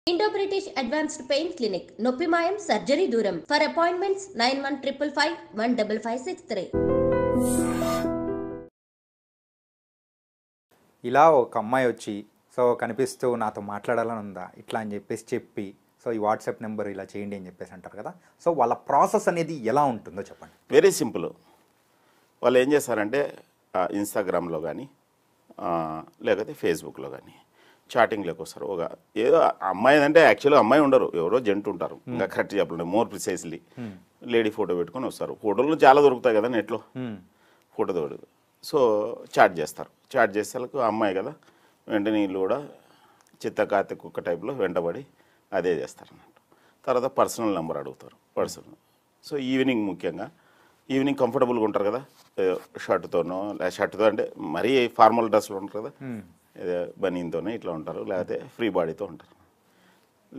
Indo British advanced pain clinic నొప్పి మాయం surgery దూరం ఫర్ అపాయింట్మెంట్స్ 9155515563. ఇలా ఒక అమ్మాయి వచ్చి కనిపిస్తూ నాతో మాట్లాడాలని ఉందా ఇట్లా అని చెప్పి ఈ వాట్సాప్ నెంబర్ ఇలా చేయండి అని చెప్పేసి అంటారు కదా. వాళ్ళ ప్రాసెస్ అనేది ఎలా ఉంటుందో చెప్పండి. Very simple. వాళ్ళు ఏం చేస్తారంటే ఇన్స్టాగ్రామ్లో కానీ లేకపోతే ఫేస్బుక్లో కానీ చాటింగ్లోకి వస్తారు. ఒక ఏదో అమ్మాయి అంటే యాక్చువల్గా అమ్మాయి ఉండరు, ఎవరో జంటు ఉంటారు. ఇంకా కరెక్ట్ చెప్పాలంటే మోర్ ప్రిసైజ్లీ లేడీ ఫోటో పెట్టుకొని వస్తారు. ఫోటోలు చాలా దొరుకుతాయి కదా నెట్లో, ఫోటో దొరుకుతుంది. సో చాట్ చేస్తారు. చాట్ చేసేందుకు అమ్మాయి కదా, వెంటనే వీళ్ళు కూడా చిత్తకాతి కుక్క టైప్లో వెంటబడి అదే చేస్తారు అన్నట్టు. తర్వాత పర్సనల్ నెంబర్ అడుగుతారు, పర్సనల్. సో ఈవినింగ్ ముఖ్యంగా ఈవినింగ్ కంఫర్టబుల్గా ఉంటారు కదా, షర్ట్తోనో షర్ట్తో అంటే మరీ ఫార్మల్ డ్రెస్లో ఉంటారు కదా, బనీన్తోనే ఇట్లా ఉంటారు, లేకపోతే ఫ్రీ బాడీతో ఉంటారు.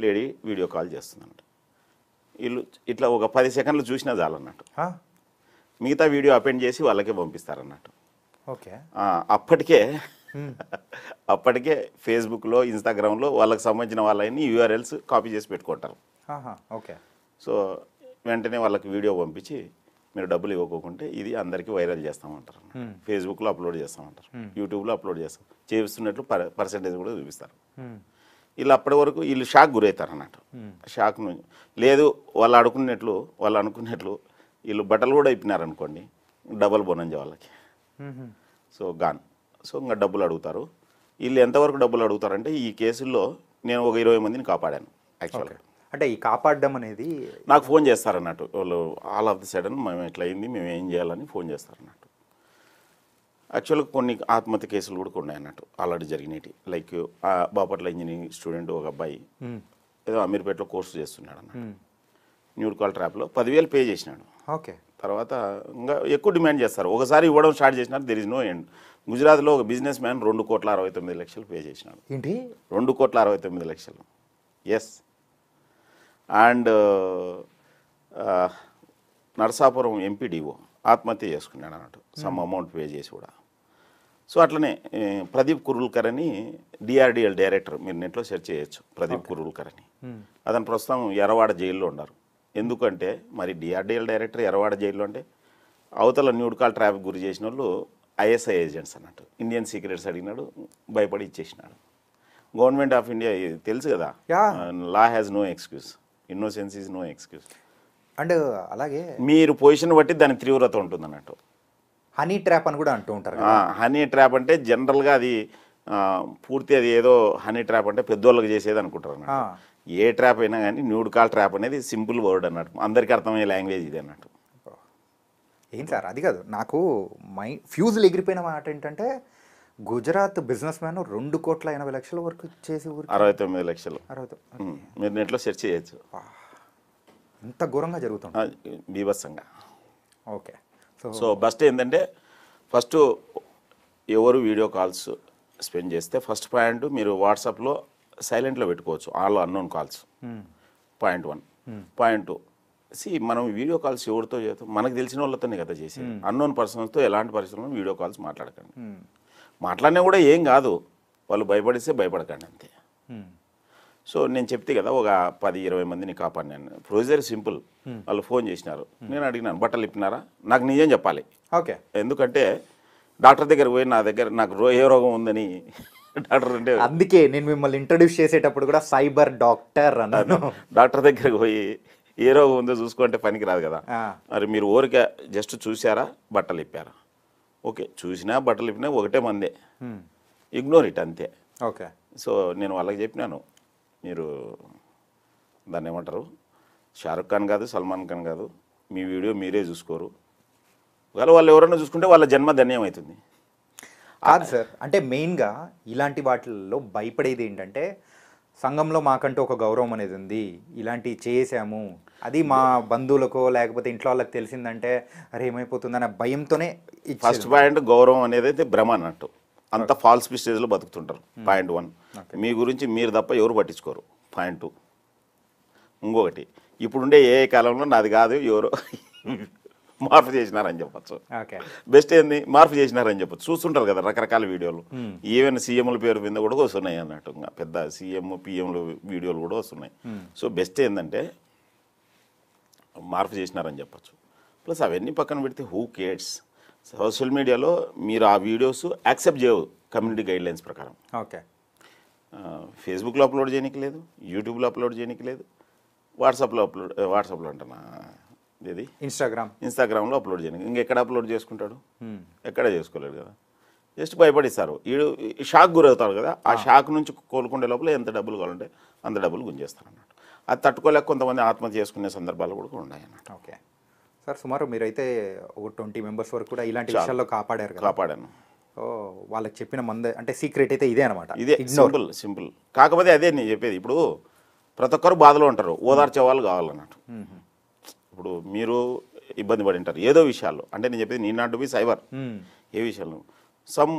లేడీ వీడియో కాల్ చేస్తుందంట. వీళ్ళు ఇట్లా ఒక 10 సెకండ్లు చూసినా చాలన్నట్టు, మిగతా వీడియో అపెండ్ చేసి వాళ్ళకే పంపిస్తారన్నట్టు. ఓకే. అప్పటికే ఫేస్బుక్లో ఇన్స్టాగ్రామ్లో వాళ్ళకి సంబంధించిన వాళ్ళని యూఆర్ఎల్స్ కాపీ చేసి పెట్టుకుంటారు. ఓకే. సో వెంటనే వాళ్ళకి వీడియో పంపించి మీరు డబ్బులు ఇవ్వకుంటే ఇది అందరికీ వైరల్ చేస్తామంటారు, ఫేస్బుక్లో అప్లోడ్ చేస్తామంటారు, యూట్యూబ్లో అప్లోడ్ చేస్తున్నట్లు పర్సంటేజ్ కూడా చూపిస్తారు. వీళ్ళు అప్పటి వరకు వీళ్ళు షాక్ గురవుతారు అన్నట్టు. షాక్ లేదు వాళ్ళు అనుకున్నట్లు వీళ్ళు బట్టలు కూడా ఇప్పినారనుకోండి, డబల్ బోనంజా వాళ్ళకి. So gone. సో ఇంకా డబ్బులు అడుగుతారు. వీళ్ళు ఎంతవరకు డబ్బులు అడుగుతారంటే ఈ కేసుల్లో నేను ఒక 20 మందిని కాపాడాను యాక్చువల్గా. అంటే ఈ కాపాడడం అనేది నాకు ఫోన్ చేస్తారన్నట్టు వాళ్ళు, ఆల్ ఆఫ్ ది సడన్ మేము ఎట్లా అయింది, మేము ఏం చేయాలని ఫోన్ చేస్తారన్నట్టు. యాక్చువల్గా కొన్ని ఆత్మహత్య కేసులు కూడా ఉన్నాయి అన్నట్టు ఆల్రెడీ జరిగినవి. లైక్ బాపట్ల ఇంజనీరింగ్ స్టూడెంట్ ఒక అబ్బాయి ఏదో అమీర్పేటలో కోర్సు చేస్తున్నాడు అన్నట్టు. న్యూడ్ కాల్ ట్రాప్లో 10,000 పే చేసినాడు. ఓకే. తర్వాత ఇంకా ఎక్కువ డిమాండ్ చేస్తారు. ఒకసారి ఇవ్వడం స్టార్ట్ చేసినారు, దెర్ ఇస్ నో ఎండ్. గుజరాత్లో ఒక బిజినెస్ మ్యాన్ 2,69,00,000 పే చేసినాడు. ఏంటి? 2,69,00,000. ఎస్. అండ్ నరసాపురం ఎంపీడీఓ ఆత్మహత్య చేసుకున్నాడు అన్నట్టు, సమ్ అమౌంట్ పే చేసి కూడా. సో అట్లనే ప్రదీప్ కురుల్కర్ అని డిఆర్డిఎల్ డైరెక్టర్, మీరు నెట్లో సెర్చ్ చేయొచ్చు, ప్రదీప్ కురుల్కర్ అని. అతను ప్రస్తుతం ఎర్రవాడ జైల్లో ఉన్నారు. ఎందుకంటే మరి డిఆర్డిఎల్ డైరెక్టర్ ఎర్రవాడ జైల్లో అంటే అవతల న్యూడ్ కాల్ ట్రాఫిక్ గురి చేసిన వాళ్ళు ఐఎస్ఐ ఏజెంట్స్ అన్నట్టు. ఇండియన్ సీక్రెట్స్ అడిగినాడు, భయపడి ఇచ్చేసినాడు. గవర్నమెంట్ ఆఫ్ ఇండియా తెలుసు కదా, law has no excuse, innocence is no excuse. And అలాగే మీరు పొజిషన్ బట్టి దాని తీవ్రత ఉంటుంది అన్నట్టు. హనీ ట్రాప్ అని కూడా అంటూ ఉంటారు. హనీ ట్రాప్ అంటే జనరల్గా అది పూర్తి అది ఏదో హనీ ట్రాప్ అంటే పెద్దోళ్ళకి చేసేది అనుకుంటారు అన్నట్టు. ఏ ట్రాప్ అయినా కానీ న్యూడ్ కాల్ ట్రాప్ అనేది సింపుల్ వర్డ్ అన్నట్టు, అందరికీ అర్థమయ్యే లాంగ్వేజ్ ఇది అన్నట్టు. ఏం సార్ అది కాదు, నాకు ఫ్యూజులు ఎగిరిపోయిన మాట ఏంటంటే గుజరాత్ బిజినెస్ మ్యాన్ 2,80,00,000 వరకు చేసి 69 లక్షలు. మీరు నెట్లో సెర్చ్ చేయొచ్చు. ఇంత ఘోరంగా జరుగుతుంది, బీభత్సంగా. ఓకే. సో బస్ట్ ఏంటంటే ఫస్ట్ ఎవరు వీడియో కాల్స్ స్పెండ్ చేస్తే ఫస్ట్ పాయింట్ మీరు వాట్సాప్లో సైలెంట్లో పెట్టుకోవచ్చు, all unknown calls. Point 1. Point 2, మనం వీడియో కాల్స్ ఎవరితో చేస్తాం, మనకు తెలిసిన వాళ్ళతోనే కదా చేసి. అన్నోన్ పర్సన్స్తో ఎలాంటి పరిస్థితుల్లో వీడియో కాల్స్ మాట్లాడకండి. మాట్లాడినా కూడా ఏం కాదు, వాళ్ళు భయపడిస్తే భయపడకండి అంతే. సో నేను చెప్తే కదా ఒక 10-20 మందిని కాపాడినాను. Procedure simple. వాళ్ళు ఫోన్ చేసినారు, నేను అడిగినాను బట్టలు ఇప్పినారా, నాకు నిజం చెప్పాలి. ఓకే. ఎందుకంటే డాక్టర్ దగ్గర పోయి నా దగ్గర నాకు ఏ రోగం ఉందని డాక్టర్ అంటే, అందుకే నేను మిమ్మల్ని ఇంట్రడ్యూస్ చేసేటప్పుడు కూడా సైబర్ డాక్టర్ అన్నాను. డాక్టర్ దగ్గరకు పోయి ఏ రోగం ఉందో చూసుకుంటే పనికి రాదు కదా. మరి మీరు ఊరికే జస్ట్ చూసారా, బట్టలు ఇప్పారా, ఓకే చూసినా బట్టలు ఇప్పినా ఒకటే మందే, ఇగ్నోర్ ఇట్ అంతే. ఓకే. సో నేను వాళ్ళకి చెప్పినాను, మీరు దాన్ని ఏమంటారు, షారుఖ్ ఖాన్ కాదు, సల్మాన్ ఖాన్ కాదు, మీ వీడియో మీరే చూసుకోరు, ఒకవేళ వాళ్ళు ఎవరైనా చూసుకుంటే వాళ్ళ జన్మ ధన్యం అవుతుంది. కాదు సార్, అంటే మెయిన్గా ఇలాంటి వాటిల్లో భయపడేది ఏంటంటే సంఘంలో మాకంటూ ఒక గౌరవం అనేది ఉంది, ఇలాంటివి చేసాము, అది మా బంధువులకో లేకపోతే ఇంట్లో వాళ్ళకి తెలిసిందంటే అరే ఏమైపోతుందనే భయంతోనే. ఫస్ట్ పాయింట్ గౌరవం అనేది అయితే భ్రమ అన్నట్టు, అంత ఫాల్స్ స్టేజ్లో బతుకుతుంటారు. పాయింట్ 1, మీ గురించి మీరు తప్ప ఎవరు పట్టించుకోరు. పాయింట్ 2, ఇంకొకటి ఇప్పుడుండే ఏ కాలంలో నాది కాదు ఎవరో మార్పు చేసినారని చెప్పొచ్చు. ఓకే. బెస్ట్ ఏంది మార్పు చేసినారని చెప్పొచ్చు. చూస్తుంటారు కదా రకరకాల వీడియోలు, ఈవెన్ సీఎంల పేరు మీద కూడా వస్తున్నాయి అన్నట్టు, ఇంకా పెద్ద సీఎం పిఎంల వీడియోలు కూడా వస్తున్నాయి. సో బెస్ట్ ఏంటంటే మార్పు చేసినారని చెప్పొచ్చు. ప్లస్ అవన్నీ పక్కన పెడితే హూ కేర్స్, సోషల్ మీడియాలో మీరు ఆ వీడియోస్ యాక్సెప్ట్ చేయవు కమ్యూనిటీ గైడ్లైన్స్ ప్రకారం. ఓకే. ఫేస్బుక్లో అప్లోడ్ చేయడానికి లేదు, యూట్యూబ్లో అప్లోడ్ చేయడానికి లేదు, వాట్సాప్లో అంటున్నా ఇది ఇన్స్టాగ్రామ్లో అప్లోడ్ చేయడానికి. ఇంకెక్కడ అప్లోడ్ చేసుకుంటాడు? ఎక్కడ చేసుకోలేడు కదా. జస్ట్ భయపడిస్తారు, వీడు షాక్ గురవుతాడు కదా. ఆ షాక్ నుంచి కోలుకునే లోపల ఎంత డబ్బులు కావాలంటే అంత డబ్బులు గుంజేస్తారు అన్నట్టు. అది తట్టుకోలేక కొంతమంది ఆత్మహత్య చేసుకునే సందర్భాలు కూడా ఉన్నాయి అన్నట్టు. ఓకే సార్, సుమారు మీరైతే ఒక 20 మెంబర్స్ వరకు కూడా ఇలాంటి విషయాల్లో కాపాడారు కదా? కాపాడాను. వాళ్ళకి చెప్పిన అంటే సీక్రెట్ అయితే ఇదే అనమాట. ఇదే సింపుల్. కాకపోతే అదే నేను చెప్పేది, ఇప్పుడు ప్రతి ఒక్కరు బాధలో ఉంటారు, ఓదార్చే వాళ్ళు కావాలన్నట్టు. ఇప్పుడు మీరు ఇబ్బంది పడి ఉంటారు ఏదో విషయాల్లో, అంటే నేను చెప్పేది నీ నాట్ టు బి సైబర్, ఏ విషయాల్లో సమ్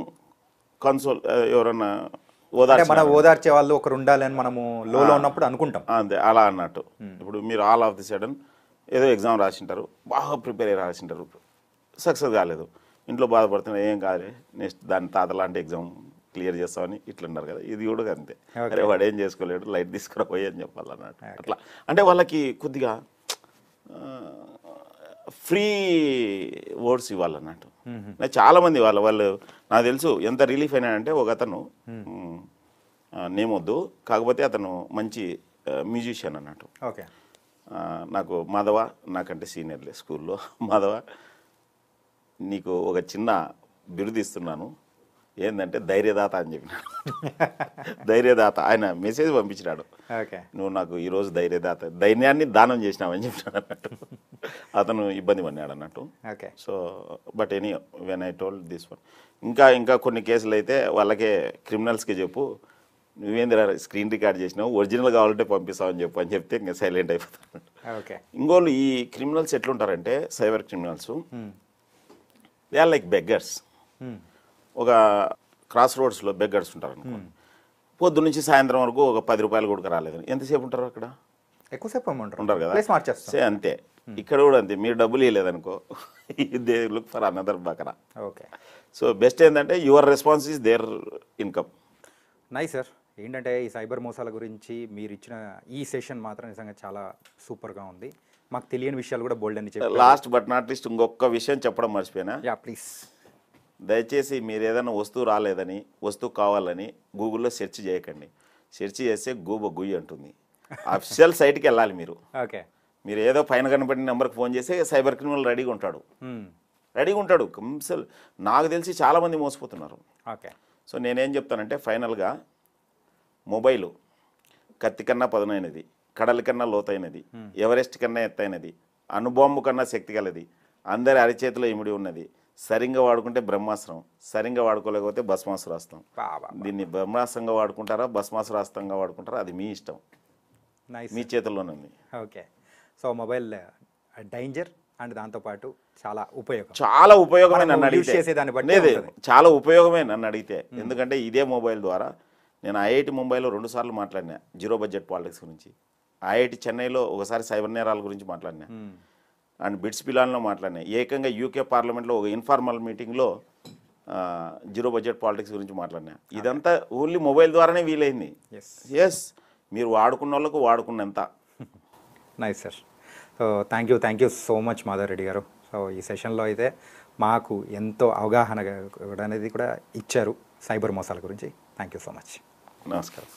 కన్సోల్, ఎవరన్నా ఓదార్చే వాళ్ళు ఒకరు ఉండాలని మనము లోలో ఉన్నప్పుడు అనుకుంటాం అంతే, అలా అన్నట్టు. ఇప్పుడు మీరు ఆల్ ఆఫ్ ది సడన్ ఏదో ఎగ్జామ్ రాసింటారు, బాగా ప్రిపేర్ అయ్యి రాసింటారు, సక్సెస్ కాలేదు, ఇంట్లో బాధపడుతున్నారు, ఏం కాదు నెక్స్ట్ దాని తాత లాంటి ఎగ్జామ్ క్లియర్ చేస్తామని ఇట్లున్నారు కదా. ఇది కూడా అంతే, అరే వాడు ఏం చేసుకోలేడు, లైట్ తీసుకురాపోయి అని చెప్పాలన్నట్టు. అట్లా అంటే వాళ్ళకి కొద్దిగా ఫ్రీ వర్డ్స్ ఇవ్వాలన్నట్టు. చాలామంది వాళ్ళు నాకు తెలుసు ఎంత రిలీఫ్ అయినాడంటే, ఒక అతను నేమొద్దు, కాకపోతే అతను మంచి మ్యూజిషియన్ అన్నట్టు. ఓకే. నాకు మాధవ, నాకంటే సీనియర్లే స్కూల్లో, మాధవ నీకు ఒక చిన్న బిరుదు ఇస్తున్నాను, ఏంటంటే ధైర్యదాత అని చెప్పినాడు. ధైర్యదాత, ఆయన మెసేజ్ పంపించినాడు, నువ్వు నాకు ఈరోజు ధైర్యాన్ని దానం చేసినావని చెప్పినాడు అన్నట్టు. అతను ఇబ్బంది పడినాడు అన్నట్టు. So but any when I told this one, ఇంకా కొన్ని కేసులు అయితే వాళ్ళకే క్రిమినల్స్కి చెప్పు, నువ్వేంది స్క్రీన్ రికార్డ్ చేసినావు, ఒరిజినల్ కావాలంటే పంపిస్తావని చెప్పు అని చెప్తే ఇంకా సైలెంట్ అయిపోతాడు. ఇంకోళ్ళు ఈ క్రిమినల్స్ ఎట్లుంటారంటే, cyber criminals, they are like beggars. ఒక క్రాస్ రోడ్స్లో బెగ్గర్స్ ఉంటారు అనుకో, పొద్దు నుంచి సాయంత్రం వరకు ఒక 10 రూపాయలు కూడా రాలేదని ఎంతసేపు ఉంటారు అక్కడ? ఎక్కువసేపు ఉంటారు కదా. సే అంతే, ఇక్కడ కూడా అంతే, మీరు డబ్బులు ఇవ్వలేదనుకో, దే లుక్ ఫర్ అనదర్ బకరా. ఓకే. సో బెస్ట్ ఏంటంటే your response is their income. Nice sir. ఏంటంటే ఈ సైబర్ మోసాల గురించి మీరు ఇచ్చిన ఈ సెషన్ మాత్రం నిజంగా చాలా సూపర్గా ఉంది. మాకు తెలియని విషయాలు కూడా బోల్డ్ అని చెప్పి, లాస్ట్ బట్ నాట్ లీస్ట్ ఇంకొక విషయం చెప్పడం మర్చిపోయినా. ప్లీజ్. దయచేసి మీరు ఏదైనా వస్తువు రాలేదని, వస్తువు కావాలని గూగుల్లో సెర్చ్ చేయకండి. సెర్చ్ చేస్తే గుయ్యి అంటుంది. అఫిషియల్ సైట్కి వెళ్ళాలి మీరు. ఓకే. మీరు ఏదో పైన కనపడిన నెంబర్కి ఫోన్ చేస్తే సైబర్ క్రిమినల్ రెడీగా ఉంటాడు కంసల్. నాకు తెలిసి చాలామంది మోసపోతున్నారు. ఓకే. సో నేనేం చెప్తానంటే, ఫైనల్గా మొబైలు కత్తి కన్నా పదునైనది, కడలి కన్నా లోతైనది, ఎవరెస్ట్ కన్నా ఎత్తైనది, అణుబాంబు కన్నా శక్తి కలది, అందరి అరిచేతిలో ఇమిడి ఉన్నది. సరిగ్గా వాడుకుంటే బ్రహ్మాస్త్రం, సరిగ్గా వాడుకోలేకపోతే భస్మాసురాస్త్రం. దీన్ని బ్రహ్మాస్త్రంగా వాడుకుంటారా, భస్మాసురాస్త్రంగా వాడుకుంటారా, అది మీ ఇష్టం, మీ చేతుల్లోనే ఉంది. Okay. So mobile danger and దాంతోపాటు చాలా ఉపయోగమే నన్ను అడిగితే, చాలా ఉపయోగమే నన్ను అడిగితే. ఎందుకంటే ఇదే మొబైల్ ద్వారా నేను ఐఐటి ముంబైలో 2 సార్లు మాట్లాడినా జీరో బడ్జెట్ పాలిటిక్స్ గురించి, ఐఐటి చెన్నైలో ఒకసారి సైబర్ నేరాల గురించి మాట్లాడినా, అండ్ బిట్స్ పిలాన్లో మాట్లాడినా, ఏకంగా యూకే పార్లమెంట్లో ఒక ఇన్ఫార్మల్ మీటింగ్లో జీరో బడ్జెట్ పాలిటిక్స్ గురించి మాట్లాడినా. ఇదంతా ఓన్లీ మొబైల్ ద్వారానే వీలైంది. ఎస్, మీరు వాడుకున్న వాళ్ళకు వాడుకున్నంత. Nice sir. So thank you so much Madhav Reddy గారు. సో ఈ సెషన్లో అయితే మాకు ఎంతో అవగాహన అనేది కూడా ఇచ్చారు సైబర్ మోసాల గురించి. Thank you so much. నమస్కారం.